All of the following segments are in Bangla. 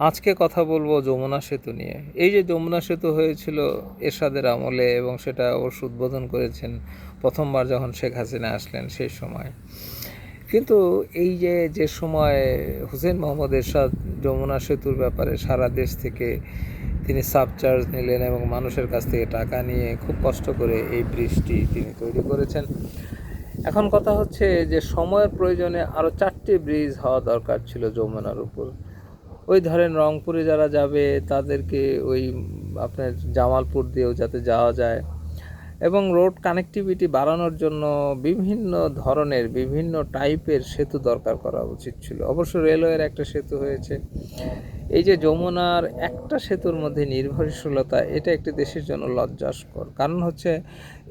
আজকে কথা বলবো যমুনা সেতু নিয়ে। এই যে যমুনা সেতু হয়েছিল এরশাদের আমলে, এবং সেটা অবশ্য উদ্বোধন করেছেন প্রথমবার যখন শেখ হাসিনা আসলেন সেই সময়। কিন্তু এই যে যে সময় হুসেইন মোহাম্মদ এরশাদ যমুনা সেতুর ব্যাপারে সারা দেশ থেকে তিনি সাবচার্জ নিলেন এবং মানুষের কাছ থেকে টাকা নিয়ে খুব কষ্ট করে এই ব্রিজটি তিনি তৈরি করেছেন। এখন কথা হচ্ছে যে সময়ের প্রয়োজনে আরও 4টি ব্রিজ হওয়া দরকার ছিল যমুনার উপর। ওই ধরেন রংপুরে যারা যাবে তাদেরকে ওই আপনার জামালপুর দিয়েও যাতে যাওয়া যায়, এবং রোড কানেক্টিভিটি বাড়ানোর জন্য বিভিন্ন ধরনের বিভিন্ন টাইপের সেতু দরকার করা উচিত ছিল। অবশ্য রেলওয়ের একটা সেতু হয়েছে। এই যে যমুনার একটা সেতুর মধ্যে নির্ভরশীলতা, এটা একটি দেশের জন্য লজ্জাস্কর। কারণ হচ্ছে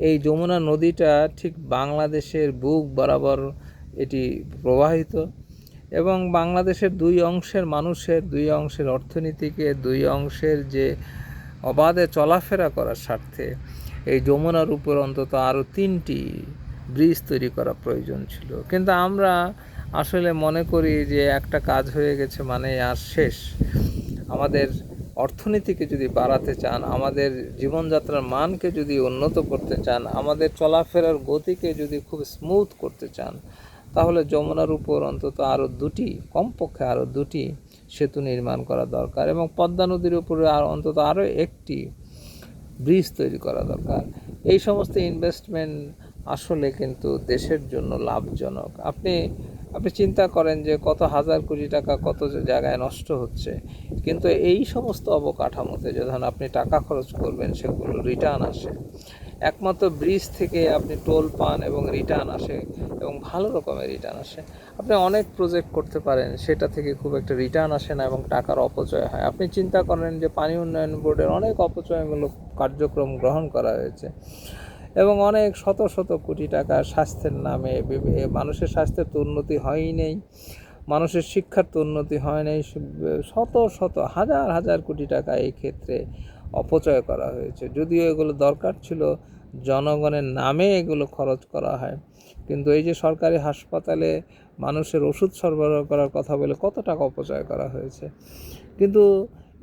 এই যমুনা নদীটা ঠিক বাংলাদেশের বুক বরাবর এটি প্রবাহিত, এবং বাংলাদেশের দুই অংশের মানুষের, দুই অংশের অর্থনীতিকে, দুই অংশের যে অবাধে চলাফেরা করার স্বার্থে এই যমুনার উপর অন্তত আরও 3টি ব্রিজ তৈরি করা প্রয়োজন ছিল। কিন্তু আমরা আসলে মনে করি যে একটা কাজ হয়ে গেছে মানে আর শেষ। আমাদের অর্থনীতিকে যদি বাড়াতে চান, আমাদের জীবনযাত্রার মানকে যদি উন্নত করতে চান, আমাদের চলাফেরার গতিকে যদি খুব স্মুথ করতে চান, তাহলে যমুনার উপর অন্তত আরও 2টি, কমপক্ষে আরও 2টি সেতু নির্মাণ করা দরকার, এবং পদ্মা নদীর উপরে অন্তত আরও একটি ব্রিজ তৈরি করা দরকার। এই সমস্ত ইনভেস্টমেন্ট আসলে কিন্তু দেশের জন্য লাভজনক। আপনি আপনি চিন্তা করেন যে কত হাজার কোটি টাকা কত জায়গায় নষ্ট হচ্ছে, কিন্তু এই সমস্ত অবকাঠামোতে যখন আপনি টাকা খরচ করবেন সেগুলো রিটার্ন আসে। একমাত্র ব্রিজ থেকে আপনি টোল পান এবং রিটার্ন আসে, এবং ভালো রকমের রিটার্ন আসে। আপনি অনেক প্রজেক্ট করতে পারেন, সেটা থেকে খুব একটা রিটার্ন আসে না এবং টাকার অপচয় হয়। আপনি চিন্তা করেন যে পানি উন্নয়ন বোর্ডের অনেক অপচয়মূলক কার্যক্রম গ্রহণ করা হয়েছে, এবং অনেক শত শত কোটি টাকা স্বাস্থ্যের নামে, মানুষের স্বাস্থ্যের তো উন্নতি হয়ই নেই, মানুষের শিক্ষার তো উন্নতি হয় নাই, শত শত হাজার হাজার কোটি টাকা এই ক্ষেত্রে অপচয় করা হয়েছে। যদিও এগুলো দরকার ছিল, জনগণের নামে এগুলো খরচ করা হয়, কিন্তু এই যে সরকারি হাসপাতালে মানুষের ওষুধ সরবরাহ করার কথা বলে কত টাকা অপচয় করা হয়েছে। কিন্তু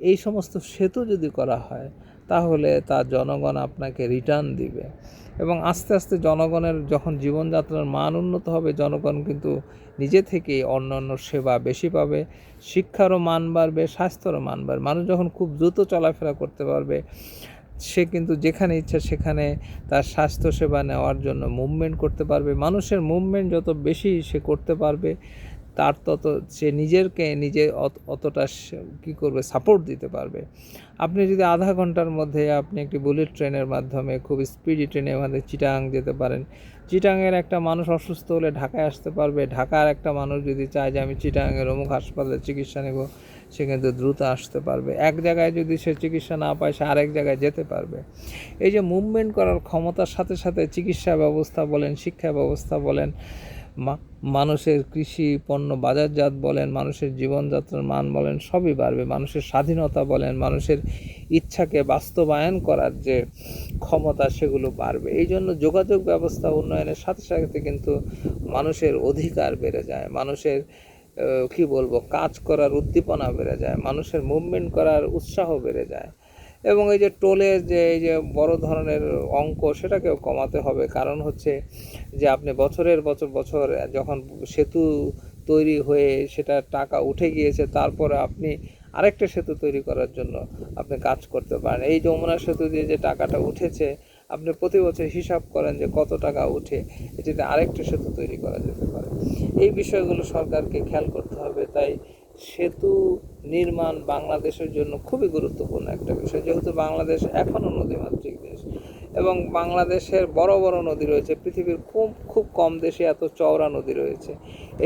এই সমস্ত সেতু যদি করা হয় তাহলে তার জনগণ আপনাকে রিটার্ন দিবে, এবং আস্তে আস্তে জনগণের যখন জীবনযাত্রার মান উন্নত হবে, জনগণ কিন্তু নিজে থেকেই অন্যান্য সেবা বেশি পাবে, শিক্ষারও মান বাড়বে, স্বাস্থ্যেরও মান বাড়বে। মানুষ যখন খুব দ্রুত চলাফেরা করতে পারবে, সে কিন্তু যেখানে ইচ্ছা সেখানে তার স্বাস্থ্যসেবা নেওয়ার জন্য মুভমেন্ট করতে পারবে। মানুষের মুভমেন্ট যত বেশি সে করতে পারবে, তার তত সে নিজেকে নিজে অতটা কী করবে, সাপোর্ট দিতে পারবে। আপনি যদি আধা ঘন্টার মধ্যে আপনি একটি বুলেট ট্রেনের মাধ্যমে খুব স্পিডি ট্রেনের মাধ্যমে চিটাং যেতে পারেন, চিটাংয়ের একটা মানুষ অসুস্থ হলে ঢাকায় আসতে পারবে, ঢাকার একটা মানুষ যদি চায় যে আমি চিটাংয়ের অমুক হাসপাতালে চিকিৎসা নেব, সে কিন্তু দ্রুত আসতে পারবে। এক জায়গায় যদি সে চিকিৎসা না পায়, সে আরেক জায়গায় যেতে পারবে। এই যে মুভমেন্ট করার ক্ষমতার সাথে সাথে চিকিৎসা ব্যবস্থা বলেন, শিক্ষা ব্যবস্থা বলেন, মানুষের কৃষি পণ্য বাজারজাত বলেন, মানুষের জীবনযাত্রার মান বলেন, সবই বাড়বে। মানুষের স্বাধীনতা বলেন, মানুষের ইচ্ছাকে বাস্তবায়ন করার যে ক্ষমতা, সেগুলো বাড়বে। এই জন্য যোগাযোগ ব্যবস্থা উন্নয়নের সাথে সাথে কিন্তু মানুষের অধিকার বেড়ে যায়, মানুষের কি বলবো, কাজ করার উদ্দীপনা বেড়ে যায়, মানুষের মুভমেন্ট করার উৎসাহ বেড়ে যায়। এবং এই যে টোলের যে এই যে বড় ধরনের অঙ্ক, সেটাকেও কমাতে হবে। কারণ হচ্ছে যে আপনি বছরের বছর বছর যখন সেতু তৈরি হয়ে সেটা টাকা উঠে গিয়েছে, তারপরে আপনি আরেকটা সেতু তৈরি করার জন্য আপনি কাজ করতে পারেন। এই যমুনা সেতু দিয়ে যে টাকাটা উঠেছে, আপনি প্রতি বছর হিসাব করেন যে কত টাকা উঠে, এটিতে আরেকটা সেতু তৈরি করা যেতে পারে। এই বিষয়গুলো সরকারকে খেয়াল করতে হবে। তাই সেতু নির্মাণ বাংলাদেশের জন্য খুবই গুরুত্বপূর্ণ একটা বিষয়, যেহেতু বাংলাদেশ এখনও নদীমাতৃক দেশ, এবং বাংলাদেশের বড় বড় নদী রয়েছে। পৃথিবীর খুব খুব কম দেশে এত চওড়া নদী রয়েছে।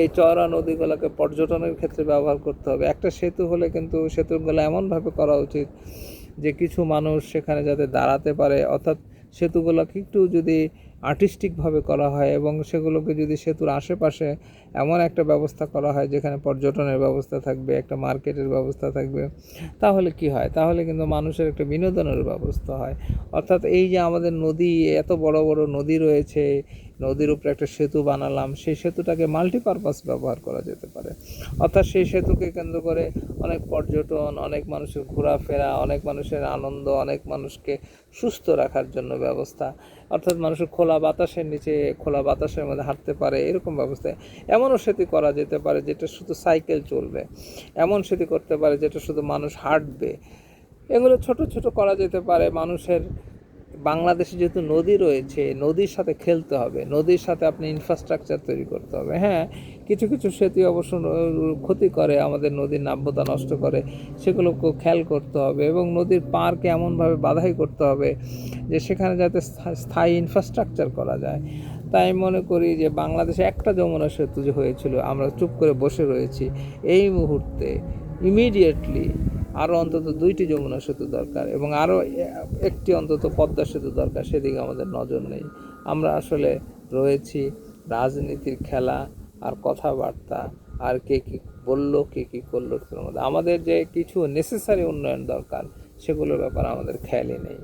এই চওড়া নদীগুলোকে পর্যটনের ক্ষেত্রে ব্যবহার করতে হবে। একটা সেতু হলে কিন্তু সেতুগুলো এমনভাবে করা উচিত যে কিছু মানুষ সেখানে যাতে দাঁড়াতে পারে, অর্থাৎ সেতুগুলোকে একটু যদি আর্টিস্টিকভাবে করা হয়, এবং সেগুলোকে যদি সেতুর আশেপাশে এমন একটা ব্যবস্থা করা হয় যেখানে পর্যটনের ব্যবস্থা থাকবে, একটা মার্কেটের ব্যবস্থা থাকবে, তাহলে কি হয়, তাহলে কিন্তু মানুষের একটা বিনোদনের ব্যবস্থা হয়। অর্থাৎ এই যে আমাদের নদী, এত বড় বড় নদী রয়েছে, নদীর উপরে একটা সেতু বানালাম, সেই সেতুটাকে মাল্টিপারপাস ব্যবহার করা যেতে পারে। অর্থাৎ সেই সেতুকে কেন্দ্র করে অনেক পর্যটন, অনেক মানুষের ঘোরাফেরা, অনেক মানুষের আনন্দ, অনেক মানুষকে সুস্থ রাখার জন্য ব্যবস্থা, অর্থাৎ মানুষের খোলা বাতাসের নিচে খোলা বাতাসের মধ্যে হাঁটতে পারে এরকম ব্যবস্থা। এমনও সেতু করা যেতে পারে যেটা শুধু সাইকেল চলবে, এমন সেতু করতে পারে যেটা শুধু মানুষ হাঁটবে। এগুলো ছোট ছোট করা যেতে পারে। মানুষের বাংলাদেশে যেহেতু নদী রয়েছে, নদীর সাথে খেলতে হবে, নদীর সাথে আপনি ইনফ্রাস্ট্রাকচার তৈরি করতে হবে। হ্যাঁ, কিছু কিছু সেতু অবশ্য ক্ষতি করে, আমাদের নদীর নাব্যতা নষ্ট করে, সেগুলোকে খেয়াল করতে হবে এবং নদীর পাড়কে এমনভাবে বাধাই করতে হবে যে সেখানে যাতে স্থায়ী ইনফ্রাস্ট্রাকচার করা যায়। তাই মনে করি যে বাংলাদেশে একটা যমুনা সেতু যে হয়েছিল, আমরা চুপ করে বসে রয়েছি, এই মুহূর্তে ইমিডিয়েটলি আরও অন্তত 2টি যমুনা সেতু দরকার এবং আরও একটি অন্তত পদ্মা সেতু দরকার। সেদিকে আমাদের নজর নেই। আমরা আসলে রয়েছি রাজনীতির খেলা আর কথাবার্তা আর কে কী বললো, কে কী করলো, আমাদের যে কিছু নেসেসারি উন্নয়ন দরকার সেগুলোর ব্যাপারে আমাদের খেয়ালই নেই।